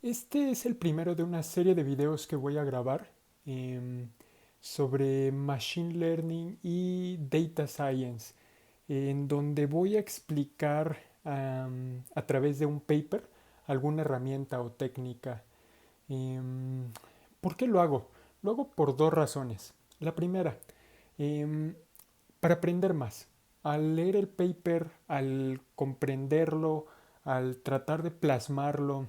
Este es el primero de una serie de videos que voy a grabar em, sobre Machine Learning y Data Science, en donde voy a explicar a través de un paper alguna herramienta o técnica. Em, ¿Por qué lo hago? Lo hago por dos razones. La primera, em, para aprender más. Al leer el paper, al comprenderlo, al tratar de plasmarlo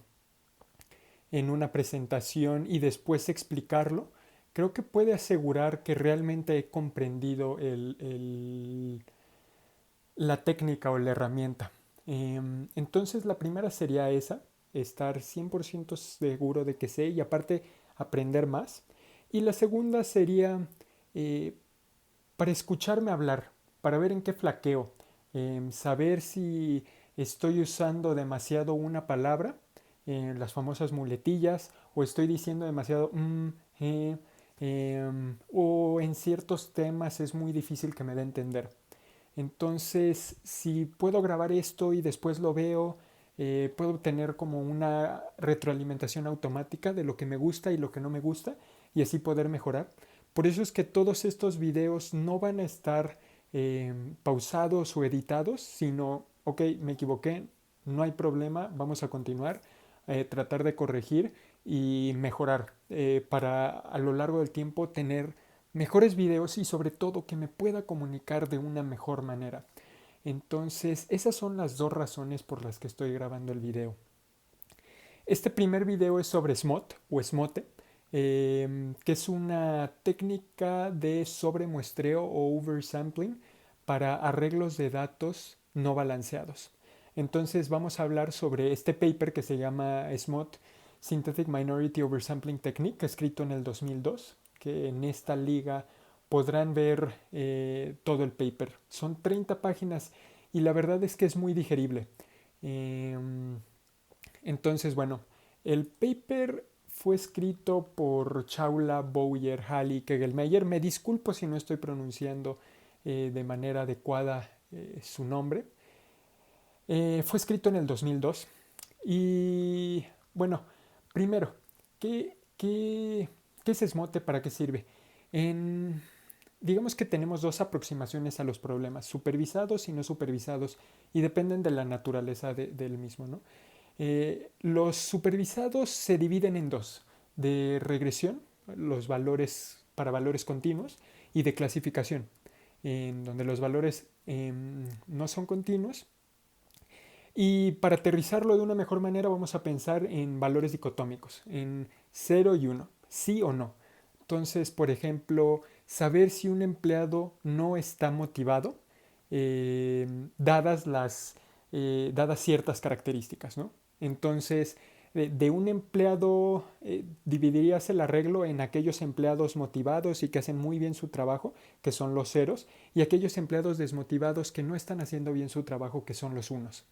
en una presentación y después explicarlo, creo que puede asegurar que realmente he comprendido la técnica o la herramienta. Entonces la primera sería esa, estar 100% seguro de que sé y aparte aprender más. Y la segunda sería eh, para escucharme hablar, para ver en qué flaqueo, saber si estoy usando demasiado una palabra, las famosas muletillas, o estoy diciendo demasiado o en ciertos temas es muy difícil que me dé a entender. Entonces, si puedo grabar esto y después lo veo, puedo tener como una retroalimentación automática de lo que me gusta y lo que no me gusta y así poder mejorar. Por eso es que todos estos videos no van a estar pausados o editados, sino, ok, me equivoqué, no hay problema, vamos a continuar, tratar de corregir y mejorar para a lo largo del tiempo tener mejores videos y sobre todo que me pueda comunicar de una mejor manera. Entonces, esas son las dos razones por las que estoy grabando el video. Este primer video es sobre SMOT o SMOTE, que es una técnica de sobremuestreo o oversampling para arreglos de datos no balanceados. Entonces vamos a hablar sobre este paper que se llama SMOT, Synthetic Minority Oversampling Technique, escrito en el 2002, que en esta liga podrán ver todo el paper. Son 30 páginas y la verdad es que es muy digerible. Eh, entonces, bueno, el paper fue escrito por Chaula, Bowyer, Halley, Kegelmeyer. Me disculpo si no estoy pronunciando de manera adecuada su nombre. Fue escrito en el 2002. Y bueno, primero, ¿qué es SMOTE? ¿Para qué sirve? En, digamos que tenemos dos aproximaciones a los problemas, supervisados y no supervisados, y dependen de la naturaleza del mismo, ¿no? Los supervisados se dividen en dos, de regresión, los valores para valores continuos, y de clasificación, en donde los valores no son continuos. Y para aterrizarlo de una mejor manera vamos a pensar en valores dicotómicos, en cero y uno, sí o no. Entonces, por ejemplo, saber si un empleado no está motivado, eh, dadas, dadas ciertas características, ¿no? Entonces, de un empleado dividirías el arreglo en aquellos empleados motivados y que hacen muy bien su trabajo, que son los ceros, y aquellos empleados desmotivados que no están haciendo bien su trabajo, que son los unos.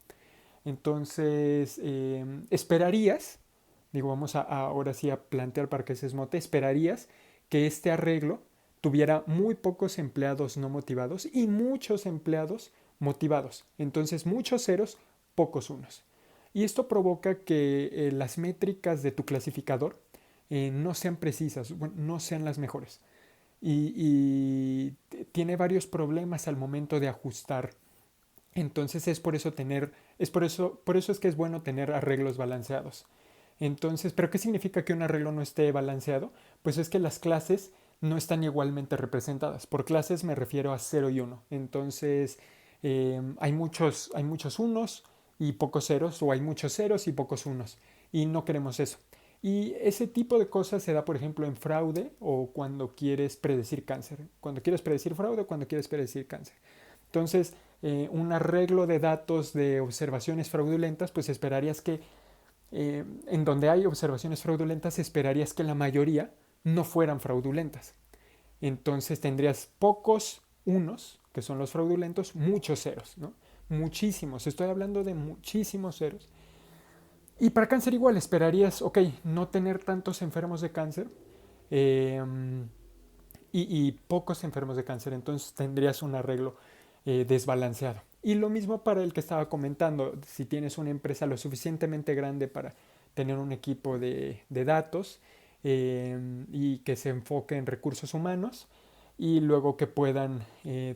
Entonces, esperarías, digo, ahora sí a plantear para que se esmote, esperarías que este arreglo tuviera muy pocos empleados no motivados y muchos empleados motivados. Entonces, muchos ceros, pocos unos. Y esto provoca que las métricas de tu clasificador no sean precisas, bueno, no sean las mejores. Y tiene varios problemas al momento de ajustar. Entonces por eso es que es bueno tener arreglos balanceados. Entonces, ¿pero qué significa que un arreglo no esté balanceado? Pues es que las clases no están igualmente representadas. Por clases me refiero a cero y uno. Entonces, hay muchos unos y pocos ceros, o hay muchos ceros y pocos unos. Y no queremos eso. Y ese tipo de cosas se da, por ejemplo, en fraude o cuando quieres predecir cáncer. Cuando quieres predecir fraude o cuando quieres predecir cáncer. Entonces, un arreglo de datos de observaciones fraudulentas, pues esperarías que, en donde hay observaciones fraudulentas, esperarías que la mayoría no fueran fraudulentas. Entonces tendrías pocos unos, que son los fraudulentos, muchos ceros, ¿no? Muchísimos, estoy hablando de muchísimos ceros. Y para cáncer igual, esperarías, ok, no tener tantos enfermos de cáncer eh, y pocos enfermos de cáncer, entonces tendrías un arreglo desbalanceado. Y lo mismo para el que estaba comentando, si tienes una empresa lo suficientemente grande para tener un equipo de datos y que se enfoque en recursos humanos y luego que puedan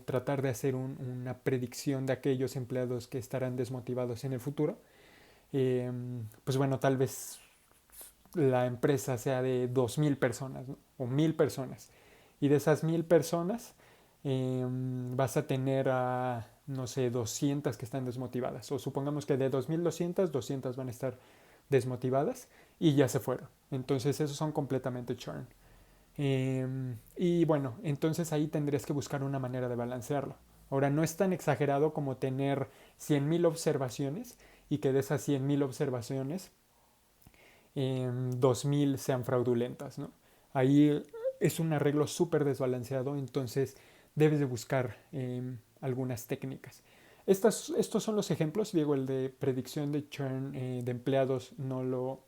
tratar de hacer una predicción de aquellos empleados que estarán desmotivados en el futuro. Pues bueno, tal vez la empresa sea de 2.000 personas, ¿no? O 1.000 personas. Y de esas 1.000 personas vas a tener a, no sé, 200 que están desmotivadas. O supongamos que de 2.200, 200 van a estar desmotivadas y ya se fueron. Entonces esos son completamente churn. Y bueno, entonces ahí tendrías que buscar una manera de balancearlo. Ahora, no es tan exagerado como tener 100.000 observaciones y que de esas 100.000 observaciones 2.000 sean fraudulentas, ¿no? Ahí es un arreglo súper desbalanceado, entonces debes de buscar algunas técnicas. Estos son los ejemplos, Diego, el de predicción de churn de empleados no lo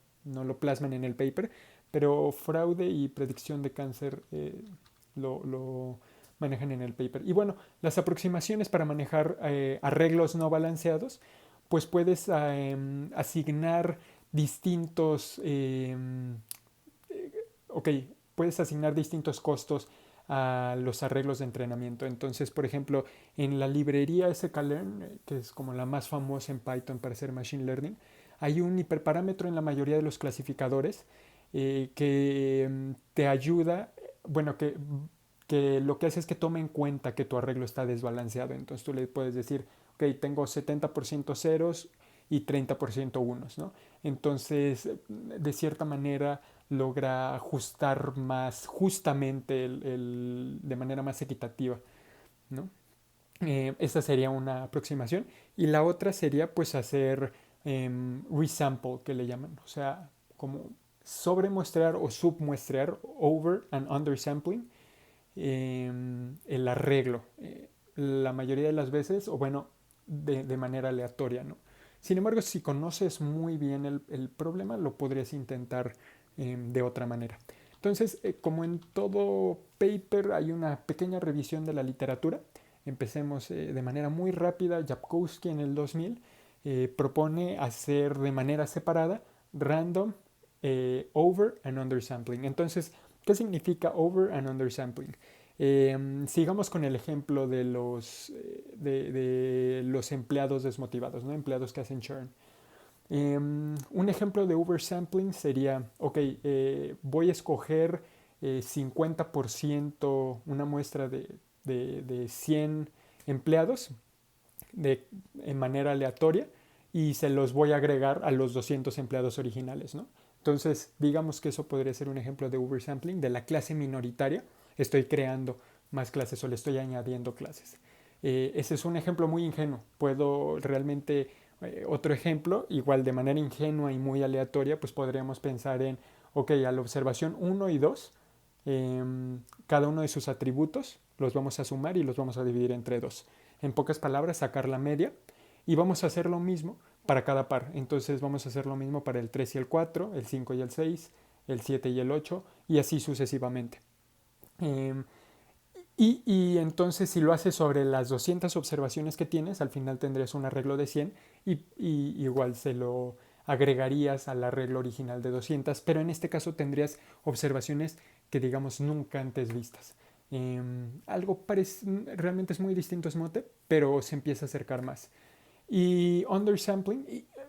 plasman en el paper, pero fraude y predicción de cáncer lo manejan en el paper. Y bueno, las aproximaciones para manejar arreglos no balanceados, pues puedes asignar distintos, ok, puedes asignar distintos costos a los arreglos de entrenamiento. Entonces, por ejemplo, en la librería sklearn, que es como la más famosa en Python para hacer machine learning, hay un hiperparámetro en la mayoría de los clasificadores que te ayuda, bueno, que lo que hace es que tome en cuenta que tu arreglo está desbalanceado. Entonces tú le puedes decir, ok, tengo 70% ceros y 30% unos, ¿no? Entonces, de cierta manera, logra ajustar más justamente de manera más equitativa, ¿no? Esta sería una aproximación. Y la otra sería pues hacer resample, que le llaman. O sea, como sobremuestrear o submuestrear, over and undersampling, el arreglo. La mayoría de las veces, o bueno, de manera aleatoria, ¿no? Sin embargo, si conoces muy bien el problema, lo podrías intentar de otra manera. Entonces, como en todo paper, hay una pequeña revisión de la literatura. Empecemos de manera muy rápida. Japkowski en el 2000 propone hacer de manera separada random, over and undersampling. Entonces, ¿qué significa over and undersampling? Sigamos con el ejemplo de los empleados desmotivados, ¿no? Empleados que hacen churn. Un ejemplo de oversampling sería, ok, voy a escoger 50%, una muestra de 100 empleados en manera aleatoria y se los voy a agregar a los 200 empleados originales, ¿no? Entonces, digamos que eso podría ser un ejemplo de oversampling de la clase minoritaria. Estoy creando más clases o le estoy añadiendo clases. Ese es un ejemplo muy ingenuo. Puedo realmente, otro ejemplo, igual de manera ingenua y muy aleatoria, pues podríamos pensar en, ok, a la observación 1 y 2, cada uno de sus atributos los vamos a sumar y los vamos a dividir entre 2. En pocas palabras, sacar la media y vamos a hacer lo mismo para cada par. Entonces vamos a hacer lo mismo para el 3 y el 4, el 5 y el 6, el 7 y el 8 y así sucesivamente. Entonces si lo haces sobre las 200 observaciones que tienes, al final tendrías un arreglo de 100 y igual se lo agregarías al arreglo original de 200, pero en este caso tendrías observaciones que digamos nunca antes vistas. Algo realmente es muy distinto a Smote, pero se empieza a acercar más. Y undersampling,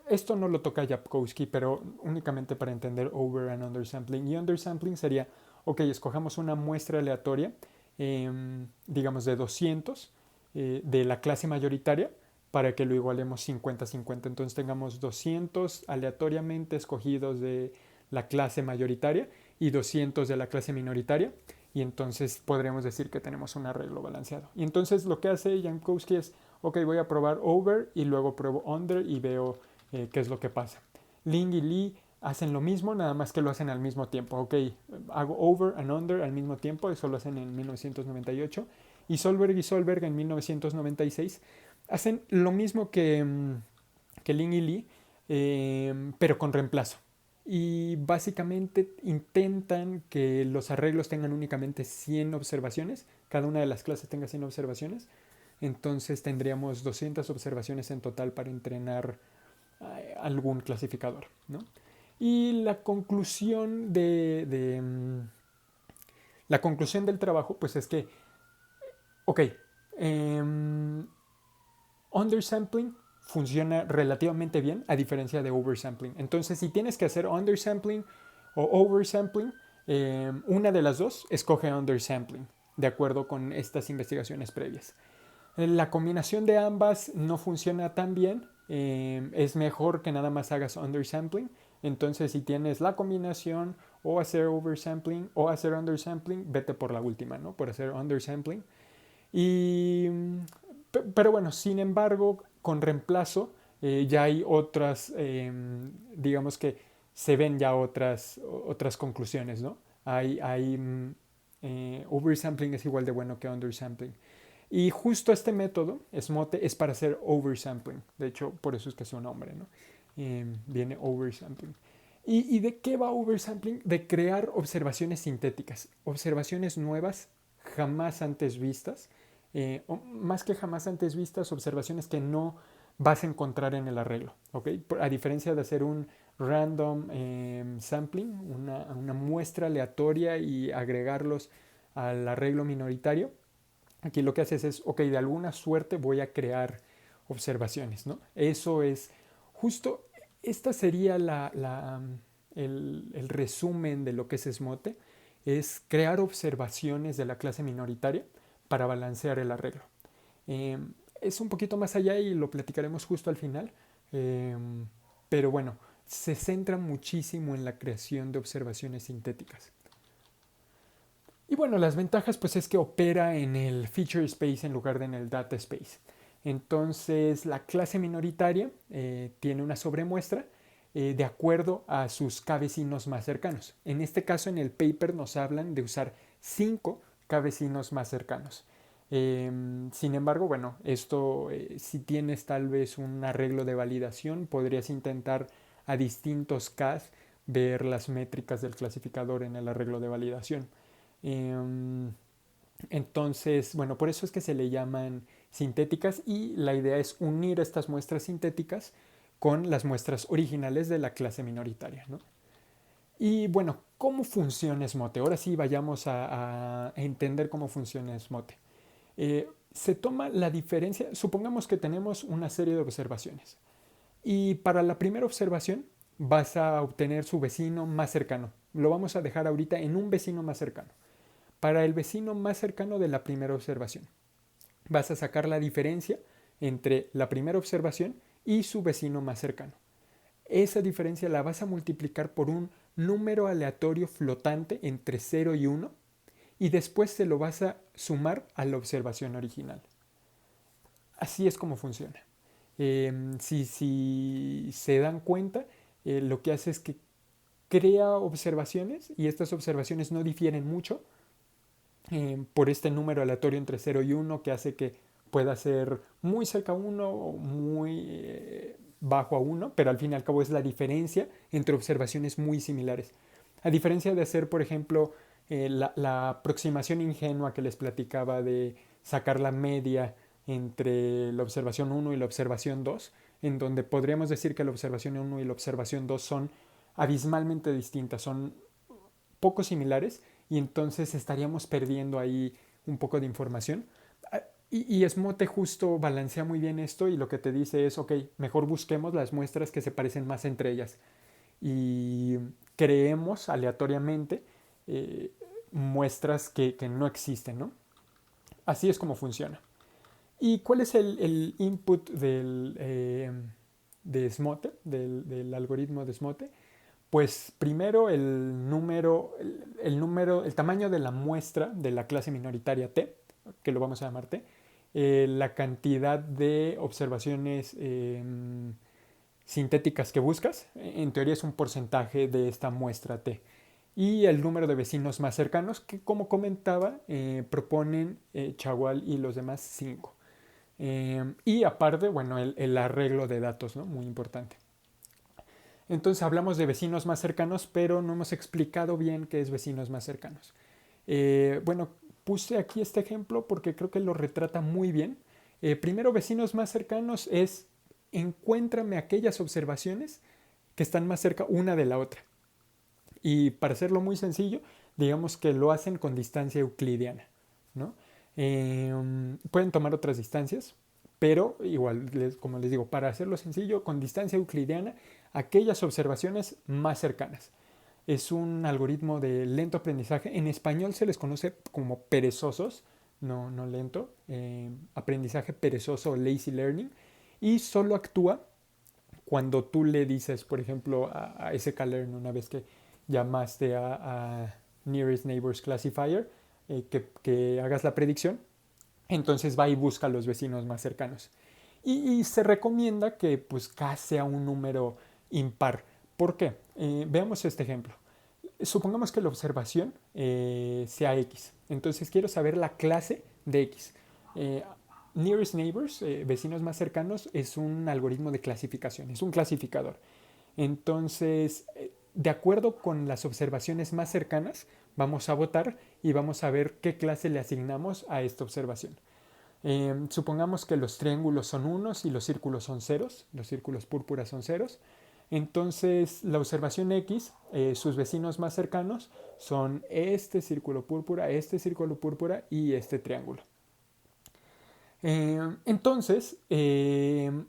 esto no lo toca Japkowski, pero únicamente para entender over and undersampling. Y undersampling sería, ok, escojamos una muestra aleatoria, digamos de 200, de la clase mayoritaria, para que lo igualemos 50-50. Entonces tengamos 200 aleatoriamente escogidos de la clase mayoritaria y 200 de la clase minoritaria. Y entonces podríamos decir que tenemos un arreglo balanceado. Y entonces lo que hace Jankowski es, ok, voy a probar over y luego pruebo under y veo qué es lo que pasa. Ling y Lee hacen lo mismo, nada más que lo hacen al mismo tiempo. Ok, hago over and under al mismo tiempo, eso lo hacen en 1998. Y Solberg en 1996 hacen lo mismo que Ling y Lee, pero con reemplazo. Y básicamente intentan que los arreglos tengan únicamente 100 observaciones, cada una de las clases tenga 100 observaciones. Entonces tendríamos 200 observaciones en total para entrenar algún clasificador, ¿no? Y la conclusión del trabajo pues es que, ok, eh, undersampling funciona relativamente bien a diferencia de oversampling. Entonces, si tienes que hacer undersampling o oversampling, una de las dos, escoge undersampling, de acuerdo con estas investigaciones previas. La combinación de ambas no funciona tan bien. Es mejor que nada más hagas undersampling. Entonces, si tienes la combinación o hacer oversampling o hacer undersampling, vete por la última, ¿no? Por hacer undersampling. Y, pero bueno, sin embargo, con reemplazo ya hay otras, digamos que se ven ya otras conclusiones, ¿no? Oversampling es igual de bueno que undersampling. Y justo este método, SMOTE, es para hacer oversampling. De hecho, por eso es que es un nombre, ¿no? Viene oversampling. ¿Y de qué va oversampling? De crear observaciones sintéticas, observaciones nuevas, jamás antes vistas, más que jamás antes vistas, observaciones que no vas a encontrar en el arreglo, ¿ok? A diferencia de hacer un random sampling, una muestra aleatoria y agregarlos al arreglo minoritario, aquí lo que haces es, ok, de alguna suerte voy a crear observaciones, ¿no? Eso es justo, esta sería el resumen de lo que es SMOTE, es crear observaciones de la clase minoritaria para balancear el arreglo. Eh, es un poquito más allá y lo platicaremos justo al final, eh, pero bueno, se centra muchísimo en la creación de observaciones sintéticas. Y bueno, las ventajas pues es que opera en el feature space en lugar de en el data space. Entonces la clase minoritaria tiene una sobremuestra de acuerdo a sus k-vecinos más cercanos. En este caso en el paper nos hablan de usar 5 k-vecinos más cercanos. Sin embargo, bueno, esto si tienes tal vez un arreglo de validación, podrías intentar a distintos Ks ver las métricas del clasificador en el arreglo de validación. Entonces, bueno, por eso es que se le llaman sintéticas y la idea es unir estas muestras sintéticas con las muestras originales de la clase minoritaria, ¿no? Y bueno, ¿cómo funciona SMOTE? Ahora sí vayamos a entender cómo funciona SMOTE. Se toma la diferencia, supongamos que tenemos una serie de observaciones y para la primera observación vas a obtener su vecino más cercano. Lo vamos a dejar ahorita en un vecino más cercano. Para el vecino más cercano de la primera observación, vas a sacar la diferencia entre la primera observación y su vecino más cercano. Esa diferencia la vas a multiplicar por un número aleatorio flotante entre 0 y 1 y después se lo vas a sumar a la observación original. Así es como funciona. Si se dan cuenta, lo que hace es que crea observaciones y estas observaciones no difieren mucho por este número aleatorio entre 0 y 1 que hace que pueda ser muy cerca a 1 o muy bajo a 1, pero al fin y al cabo es la diferencia entre observaciones muy similares. A diferencia de hacer, por ejemplo, la aproximación ingenua que les platicaba de sacar la media entre la observación 1 y la observación 2, en donde podríamos decir que la observación 1 y la observación 2 son abismalmente distintas, son poco similares y entonces estaríamos perdiendo ahí un poco de información. Y SMOTE justo balancea muy bien esto y lo que te dice es, ok, mejor busquemos las muestras que se parecen más entre ellas y creemos aleatoriamente muestras que no existen, ¿no? Así es como funciona. ¿Y cuál es el input de SMOTE, del algoritmo de SMOTE? Pues primero el tamaño de la muestra de la clase minoritaria T, que lo vamos a llamar T, la cantidad de observaciones sintéticas que buscas, en teoría es un porcentaje de esta muestra T, y el número de vecinos más cercanos, que como comentaba, proponen Chagual y los demás 5. Y aparte, bueno, el arreglo de datos, ¿no? Muy importante. Entonces hablamos de vecinos más cercanos, pero no hemos explicado bien qué es vecinos más cercanos. Bueno, puse aquí este ejemplo porque creo que lo retrata muy bien. Primero, vecinos más cercanos es encuéntrame aquellas observaciones que están más cerca una de la otra. Y para hacerlo muy sencillo, digamos que lo hacen con distancia euclidiana, ¿no? Pueden tomar otras distancias, pero igual, como les digo, para hacerlo sencillo, con distancia euclidiana, aquellas observaciones más cercanas. Es un algoritmo de lento aprendizaje. En español se les conoce como perezosos, no lento, aprendizaje perezoso o lazy learning, y solo actúa cuando tú le dices, por ejemplo, a sklearn, una vez que llamaste a Nearest Neighbors Classifier, que hagas la predicción, entonces va y busca a los vecinos más cercanos. Y se recomienda que pues sea un número impar. ¿Por qué? Veamos este ejemplo. Supongamos que la observación sea X. Entonces quiero saber la clase de X. Eh, Nearest Neighbors, vecinos más cercanos, es un algoritmo de clasificación, es un clasificador. Entonces, de acuerdo con las observaciones más cercanas, vamos a votar y vamos a ver qué clase le asignamos a esta observación. Supongamos que los triángulos son unos y los círculos son ceros, los círculos púrpuras son ceros. Entonces, la observación X, sus vecinos más cercanos son este círculo púrpura y este triángulo. Entonces,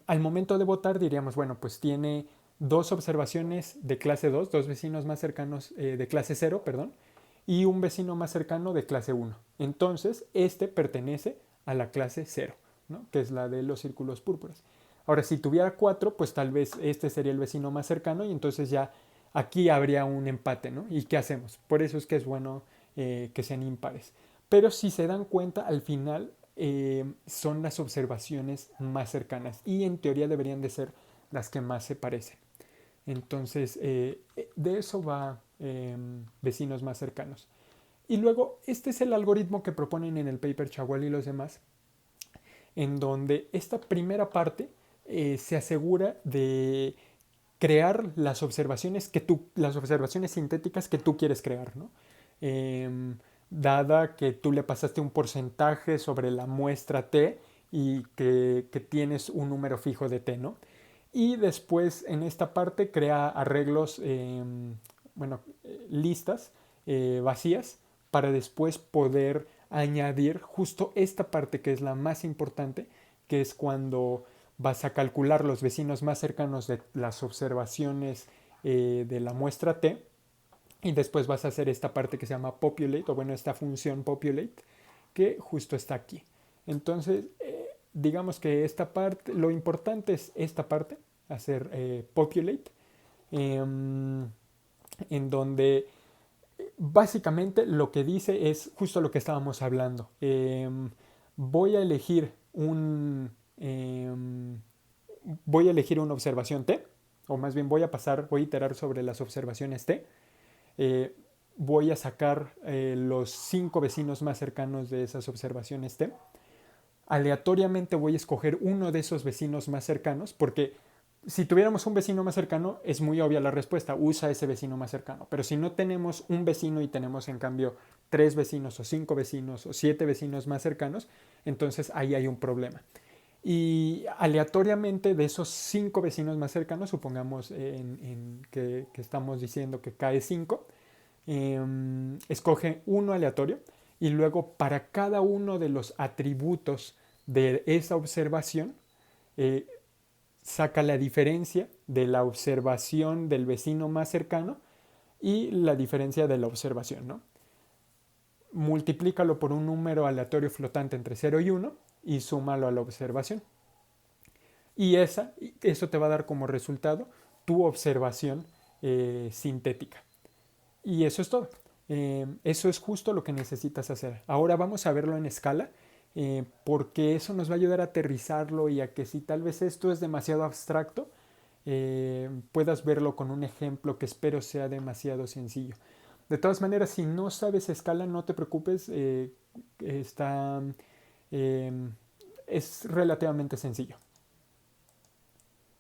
al momento de votar diríamos, bueno, pues tiene dos observaciones de clase 2, dos vecinos más cercanos de clase 0, perdón, y un vecino más cercano de clase 1. Entonces, este pertenece a la clase 0, ¿no? Que es la de los círculos púrpuras. Ahora, si tuviera 4, pues tal vez este sería el vecino más cercano y entonces ya aquí habría un empate, ¿no? ¿Y qué hacemos? Por eso es que es bueno que sean impares. Pero si se dan cuenta, al final son las observaciones más cercanas y en teoría deberían de ser las que más se parecen. Entonces, de eso va vecinos más cercanos. Y luego, este es el algoritmo que proponen en el paper Chagall y los demás, en donde esta primera parte se asegura de crear las observaciones sintéticas que tú quieres crear, ¿no? Dada que tú le pasaste un porcentaje sobre la muestra T y que tienes un número fijo de T, ¿no? Y después en esta parte crea arreglos, listas vacías para después poder añadir justo esta parte que es la más importante, que es cuando vas a calcular los vecinos más cercanos de las observaciones de la muestra T y después vas a hacer esta parte que se llama populate, o bueno, esta función populate, que justo está aquí. Entonces, digamos que esta parte, lo importante es esta parte, hacer populate, en donde básicamente lo que dice es justo lo que estábamos hablando. Voy a elegir un... voy a elegir una observación T, o más bien voy a iterar sobre las observaciones T. Eh, Voy a sacar los 5 vecinos más cercanos de esas observaciones T. Aleatoriamente voy a escoger uno de esos vecinos más cercanos, porque si tuviéramos un vecino más cercano, es muy obvia la respuesta, usa ese vecino más cercano. Pero si no tenemos un vecino y tenemos en cambio 3 vecinos o 5 vecinos o 7 vecinos más cercanos, entonces ahí hay un problema. Y aleatoriamente de esos 5 vecinos más cercanos, supongamos que estamos diciendo que cae 5, escoge uno aleatorio y luego para cada uno de los atributos de esa observación, eh, saca la diferencia de la observación del vecino más cercano y la diferencia de la observación, ¿no? Multiplícalo por un número aleatorio flotante entre 0 y 1 y súmalo a la observación. Y eso te va a dar como resultado tu observación sintética. Y eso es todo. Eso es justo lo que necesitas hacer. Ahora vamos a verlo en escala, porque eso nos va a ayudar a aterrizarlo y a que si tal vez esto es demasiado abstracto, puedas verlo con un ejemplo que espero sea demasiado sencillo. De todas maneras, si no sabes escala, no te preocupes, eh, es relativamente sencillo.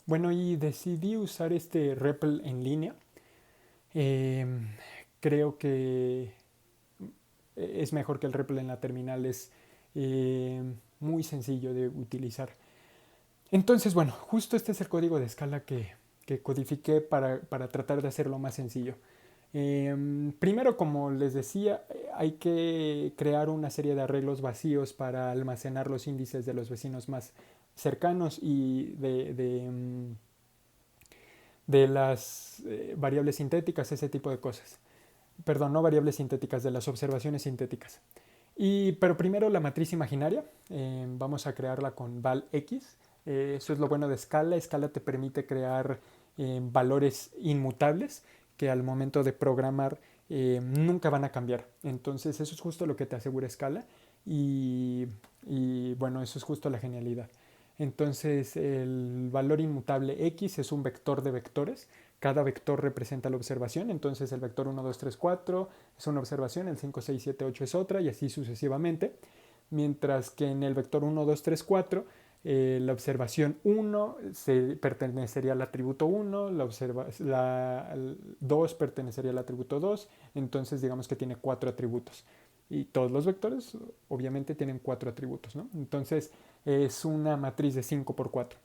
Bueno, y decidí usar este REPL en línea. Eh, Creo que es mejor que el REPL en la terminal, es muy sencillo de utilizar. Entonces, bueno, justo este es el código de escala que codifiqué para tratar de hacerlo más sencillo. Primero, como les decía, hay que crear una serie de arreglos vacíos para almacenar los índices de los vecinos más cercanos y de las variables sintéticas, ese tipo de cosas. Perdón, no variables sintéticas, de las observaciones sintéticas. Pero primero la matriz imaginaria, vamos a crearla con val x. Eso es lo bueno de Scala. Scala te permite crear valores inmutables que al momento de programar nunca van a cambiar. Entonces eso es justo lo que te asegura Scala y, y bueno, eso es justo la genialidad. Entonces el valor inmutable x es un vector de vectores. Cada vector representa la observación, entonces el vector 1, 2, 3, 4 es una observación, el 5, 6, 7, 8 es otra y así sucesivamente. Mientras que en el vector 1, 2, 3, 4 la observación 1 pertenecería al atributo 1, la 2 pertenecería al atributo 2, entonces digamos que tiene 4 atributos. Y todos los vectores obviamente tienen 4 atributos, ¿no? Entonces es una matriz de 5 por 4.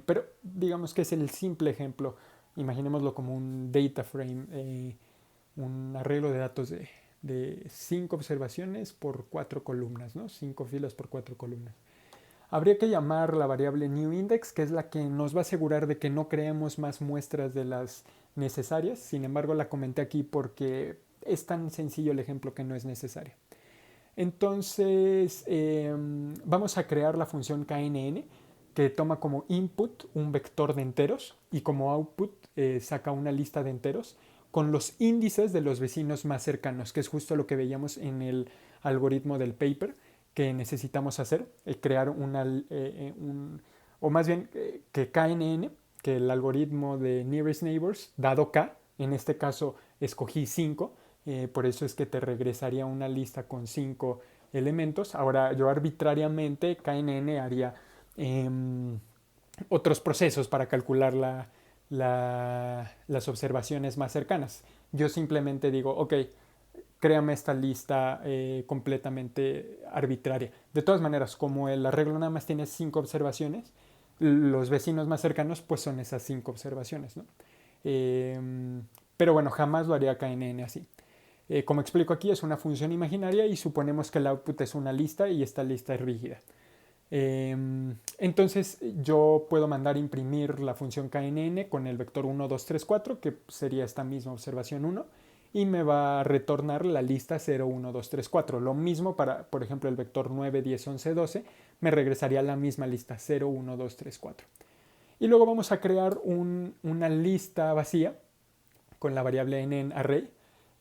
Pero digamos que es el simple ejemplo. Imaginémoslo como un data frame, un arreglo de datos de 5 observaciones por 4 columnas, ¿no? 5 filas por 4 columnas. Habría que llamar la variable newIndex, que es la que nos va a asegurar de que no creemos más muestras de las necesarias. Sin embargo, la comenté aquí porque es tan sencillo el ejemplo que no es necesario. Entonces, vamos a crear la función knn, que toma como input un vector de enteros y como output saca una lista de enteros con los índices de los vecinos más cercanos, que es justo lo que veíamos en el algoritmo del paper que necesitamos hacer, crear o más bien que KNN, que el algoritmo de Nearest Neighbors, dado K, en este caso escogí 5, por eso es que te regresaría una lista con 5 elementos. Ahora yo arbitrariamente KNN haría otros procesos para calcular las observaciones más cercanas. Yo simplemente digo, ok, créame esta lista completamente arbitraria. De todas maneras, como el arreglo nada más tiene 5 observaciones, los vecinos más cercanos pues son esas 5 observaciones, ¿no? Eh, pero bueno, jamás lo haría KNN así. Como explico aquí, es una función imaginaria y suponemos que el output es una lista y esta lista es rígida. Entonces yo puedo mandar imprimir la función knn con el vector 1, 2, 3, 4, que sería esta misma observación 1, y me va a retornar la lista 0, 1, 2, 3, 4. Lo mismo para, por ejemplo, el vector 9, 10, 11, 12, me regresaría la misma lista 0, 1, 2, 3, 4. Y luego vamos a crear una lista vacía con la variable n en array,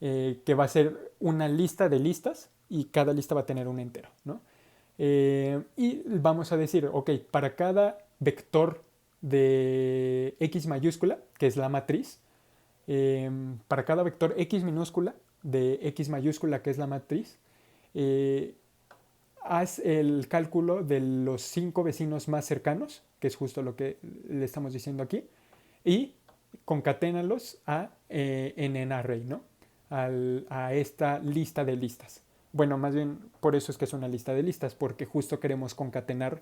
que va a ser una lista de listas y cada lista va a tener un entero, ¿no? Y vamos a decir, ok, para cada vector de x mayúscula, que es la matriz, para cada vector x minúscula de x mayúscula, que es la matriz, haz el cálculo de los 5 vecinos más cercanos, que es justo lo que le estamos diciendo aquí, y concaténalos en array, ¿no? A esta lista de listas. Bueno, más bien por eso es que es una lista de listas, porque justo queremos concatenar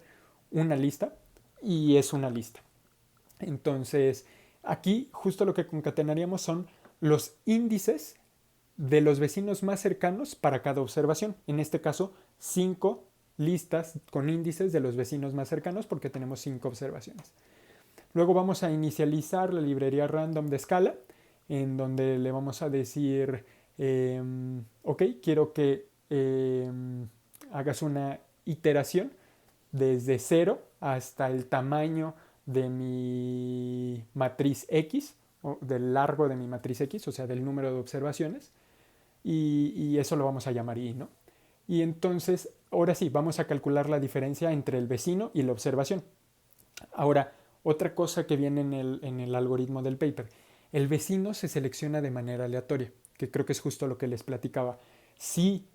una lista y es una lista. Entonces, aquí justo lo que concatenaríamos son los índices de los vecinos más cercanos para cada observación. En este caso, 5 listas con índices de los vecinos más cercanos porque tenemos 5 observaciones. Luego vamos a inicializar la librería random de Scala, en donde le vamos a decir, ok, quiero que hagas una iteración desde 0 hasta el tamaño de mi matriz X, o del largo de mi matriz X, o sea, del número de observaciones, y eso lo vamos a llamar I, ¿no? Y entonces, ahora sí, vamos a calcular la diferencia entre el vecino y la observación. Ahora, otra cosa que viene en el algoritmo del paper, el vecino se selecciona de manera aleatoria, que creo que es justo lo que les platicaba. Si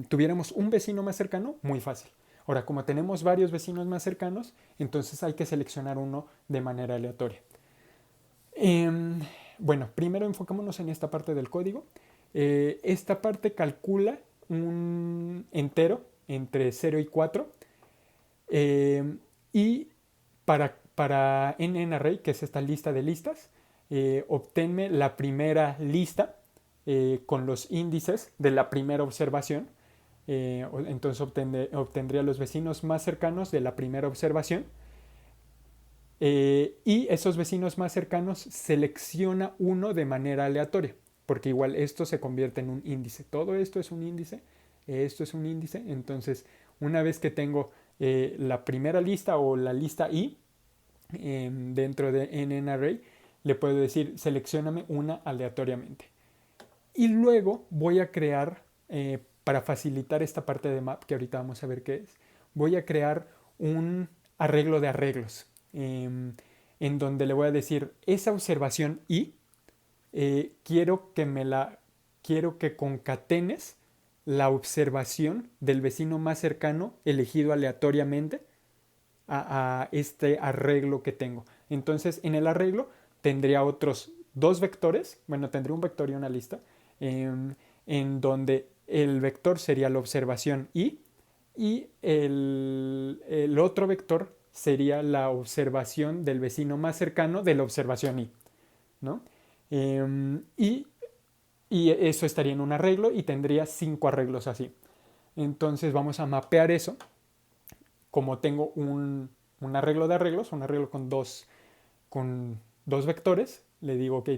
tuviéramos un vecino más cercano, muy fácil. Ahora, como tenemos varios vecinos más cercanos, entonces hay que seleccionar uno de manera aleatoria. Bueno, primero enfocémonos en esta parte del código. Esta parte calcula un entero entre 0 y 4 y para para NNArray, que es esta lista de listas, obténme la primera lista con los índices de la primera observación. Entonces obtendría los vecinos más cercanos de la primera observación. Y esos vecinos más cercanos selecciona uno de manera aleatoria, porque igual esto se convierte en un índice. Todo esto es un índice, esto es un índice. Entonces, una vez que tengo la primera lista o la lista I dentro de NNArray, le puedo decir seleccióname una aleatoriamente. Y luego voy a crear, para facilitar esta parte de map, que ahorita vamos a ver qué es, voy a crear un arreglo de arreglos, en donde le voy a decir, esa observación I, quiero que concatenes la observación del vecino más cercano elegido aleatoriamente a este arreglo que tengo. Entonces, en el arreglo tendría otros dos vectores, bueno, tendría un vector y una lista, en donde el vector sería la observación I y el otro vector sería la observación del vecino más cercano de la observación I, ¿no? Y eso estaría en un arreglo y tendría 5 arreglos así. Entonces vamos a mapear eso. Como tengo un arreglo de arreglos, un arreglo con dos vectores, le digo, ok,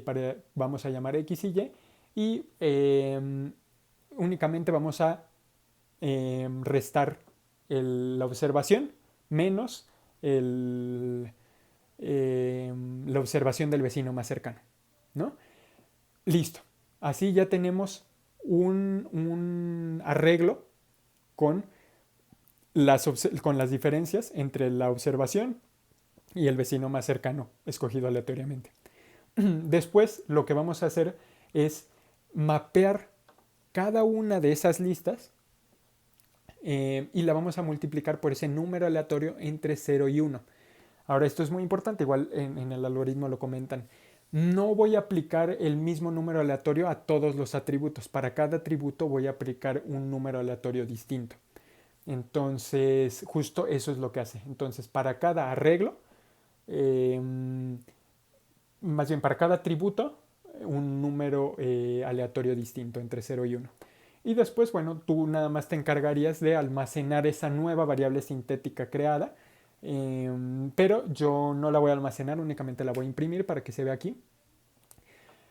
vamos a llamar X y Y únicamente vamos a restar la observación menos la observación del vecino más cercano, ¿no? Listo. Así ya tenemos un arreglo con las diferencias entre la observación y el vecino más cercano, escogido aleatoriamente. Después lo que vamos a hacer es mapear cada una de esas listas y la vamos a multiplicar por ese número aleatorio entre 0 y 1. Ahora esto es muy importante, igual en el algoritmo lo comentan. No voy a aplicar el mismo número aleatorio a todos los atributos. Para cada atributo voy a aplicar un número aleatorio distinto. Entonces, justo eso es lo que hace. Entonces, para cada arreglo, más bien para cada atributo, un número aleatorio distinto entre 0 y 1. Y después, bueno, tú nada más te encargarías de almacenar esa nueva variable sintética creada, pero yo no la voy a almacenar, únicamente la voy a imprimir para que se vea aquí.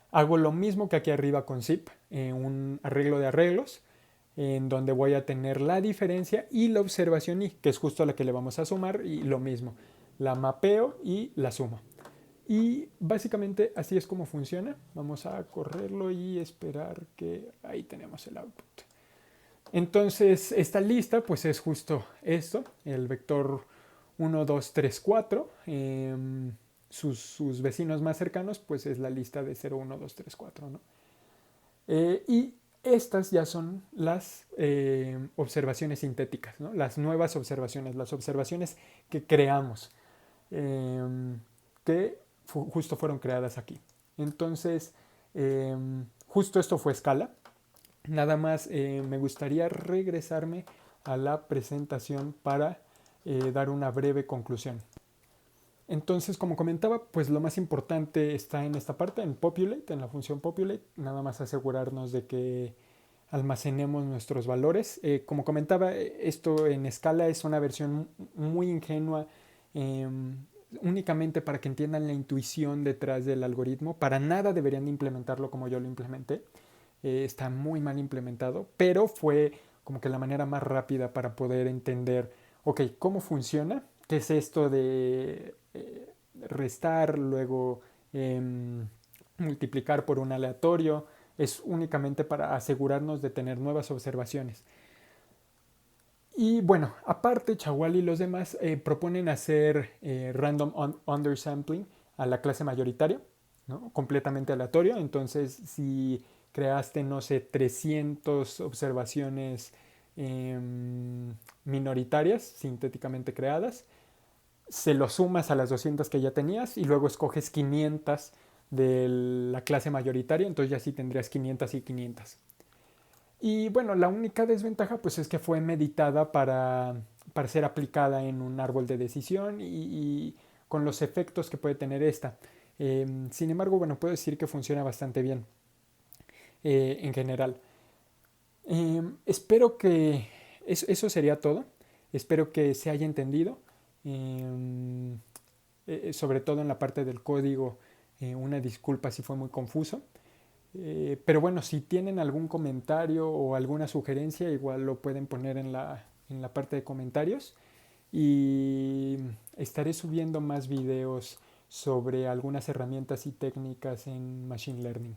Hago lo mismo que aquí arriba con zip, un arreglo de arreglos, en donde voy a tener la diferencia y la observación I, que es justo la que le vamos a sumar, y lo mismo, la mapeo y la sumo. Y básicamente así es como funciona. Vamos a correrlo y esperar que ahí tenemos el output. Entonces esta lista pues es justo esto, el vector 1, 2, 3, 4. Sus vecinos más cercanos pues es la lista de 0, 1, 2, 3, 4, ¿no? Y estas ya son las observaciones sintéticas, ¿no? Las nuevas observaciones, las observaciones que creamos, que justo fueron creadas aquí. Entonces, justo esto fue escala. Nada más me gustaría regresarme a la presentación para dar una breve conclusión. Entonces, como comentaba, pues lo más importante está en esta parte, en populate, en la función populate. Nada más asegurarnos de que almacenemos nuestros valores. Como comentaba, esto en escala es una versión muy ingenua, únicamente para que entiendan la intuición detrás del algoritmo. Para nada deberían de implementarlo como yo lo implementé. Está muy mal implementado, pero fue como que la manera más rápida para poder entender, ok, ¿cómo funciona? ¿Qué es esto de restar, luego multiplicar por un aleatorio? Es únicamente para asegurarnos de tener nuevas observaciones. Y bueno, aparte, Chawali y los demás proponen hacer random undersampling a la clase mayoritaria, ¿no? Completamente aleatorio. Entonces, si creaste, no sé, 300 observaciones minoritarias, sintéticamente creadas, se lo sumas a las 200 que ya tenías y luego escoges 500 de la clase mayoritaria, entonces ya sí tendrías 500 y 500. Y bueno, la única desventaja pues es que fue meditada para ser aplicada en un árbol de decisión y con los efectos que puede tener esta. Sin embargo, bueno, puedo decir que funciona bastante bien en general. Espero que eso sería todo. Espero que se haya entendido. Eh, Sobre todo en la parte del código, una disculpa si fue muy confuso. Pero bueno, si tienen algún comentario o alguna sugerencia, igual lo pueden poner en la parte de comentarios. Y estaré subiendo más videos sobre algunas herramientas y técnicas en Machine Learning.